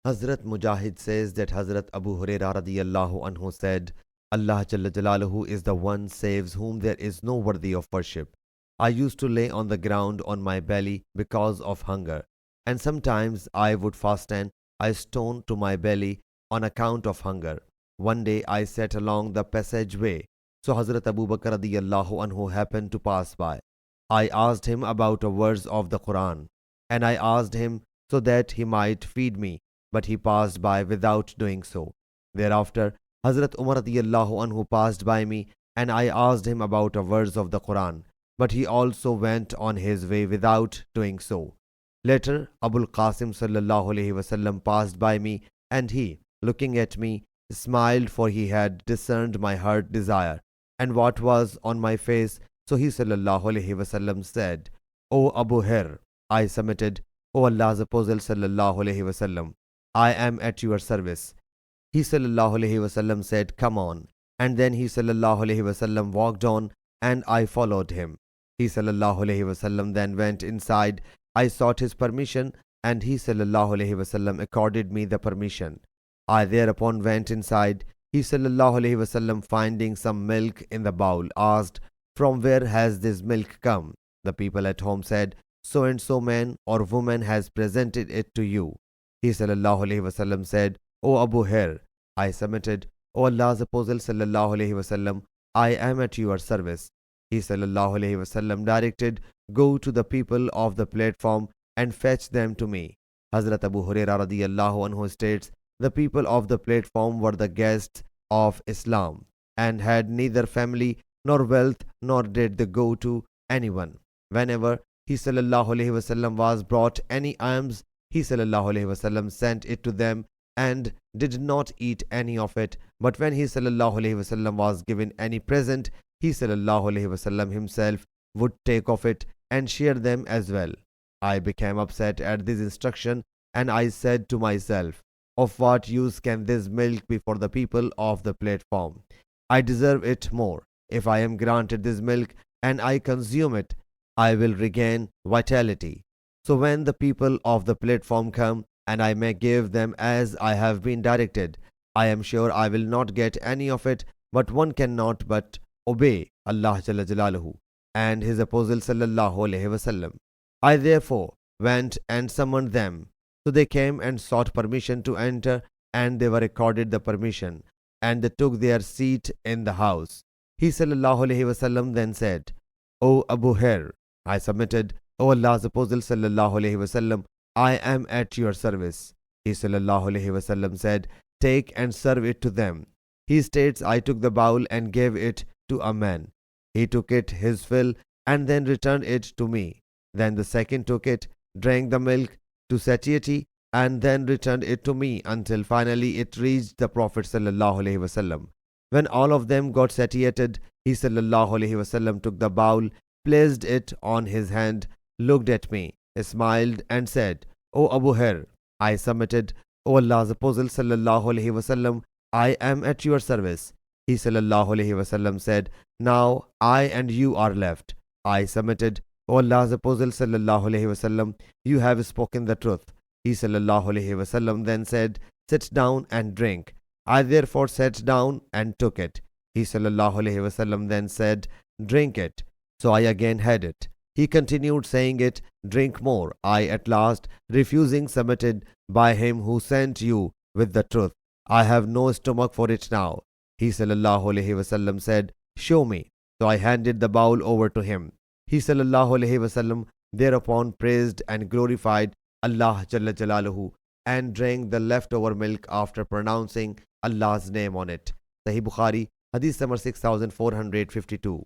Hazrat Mujahid says that Hazrat Abu Hurairah radiyallahu anhu said, Allah Jalla Jalaluhu is the one saves whom there is no worthy of worship. I used to lay on the ground on my belly because of hunger, and sometimes I would fasten a stone to my belly on account of hunger. One day I sat along the passageway, so Hazrat Abu Bakr radiyallahu anhu happened to pass by. I asked him about a verse of the Quran, and I asked him so that he might feed me, but he passed by without doing so. Thereafter, Hazrat Umar radiyallahu anhu passed by me, and I asked him about a verse of the Quran, but he also went on his way without doing so. Later, Abul Qasim sallallahu alaihi wasallam passed by me, and he, looking at me, smiled, for he had discerned my heart desire and what was on my face. So he sallallahu alaihi wasallam said, O Abu Hir, I submitted, O Allah's Apostle sallallahu alaihi wasallam, I am at your service. He sallallahu alaihi wasallam said, come on. And then he sallallahu alaihi wasallam walked on, and I followed him. He sallallahu alaihi wasallam then went inside. I sought his permission, and he sallallahu alaihi wasallam accorded me the permission. I thereupon went inside. He sallallahu alaihi wasallam, finding some milk in the bowl, asked, from where has this milk come? The people at home said, so and so man or woman has presented it to you. He sallallahu alaihi wasallam said, O Abu Hir, I submitted, O Allah's Apostle sallallahu alaihi wasallam, I am at your service. He sallallahu alaihi wasallam directed, go to the people of the platform and fetch them to me. Hazrat Abu Hurairah radiyallahu anhu states, the people of the platform were the guests of Islam and had neither family nor wealth, nor did they go to anyone. Whenever he sallallahu alaihi wasallam was brought any alms, he sallallahu alaihi wasallam sent it to them and did not eat any of it. But when he sallallahu alaihi wasallam was given any present, he sallallahu alaihi wasallam himself would take of it and share them as well. I became upset at this instruction, and I said to myself, of what use can this milk be for the people of the platform? I deserve it more. If I am granted this milk and I consume it, I will regain vitality. So when the people of the platform come, and I may give them as I have been directed, I am sure I will not get any of it, but one cannot but obey Allah Jalla Jalaluhu and His Apostle sallallahu alaihi wasallam. I therefore went and summoned them. So they came and sought permission to enter, and they were accorded the permission, and they took their seat in the house. He sallallahu alaihi wasallam then said, O Abu Hir, I submitted, O Allah's Apostle sallallahu alaihi wasallam, I am at your service. He sallallahu alaihi wasallam said, take and serve it to them. He states, I took the bowl and gave it to a man. He took it his fill and then returned it to me. Then the second took it, drank the milk to satiety, and then returned it to me until finally it reached the Prophet sallallahu alaihi wasallam. When all of them got satiated, he sallallahu alaihi wasallam took the bowl, placed it on his hand, looked at me, smiled and said, O Abu Hir, I submitted, O Allah's Apostle sallallahu alaihi wasallam, I am at your service. He sallallahu alaihi wasallam said, now I and you are left. I submitted, O Allah's Apostle sallallahu alaihi wasallam, you have spoken the truth. He sallallahu alaihi wasallam then said, sit down and drink. I therefore sat down and took it. He sallallahu alaihi wasallam then said, drink it. So I again had it. He continued saying it, drink more. I at last, refusing, submitted, by him who sent you with the truth. I have no stomach for it now. He sallallahu alaihi wasallam said, show me. So I handed the bowl over to him. He sallallahu alaihi wasallam thereupon praised and glorified Allah Jalla Jalaluhu and drank the leftover milk after pronouncing Allah's name on it. Sahih Bukhari, Hadith number 6452.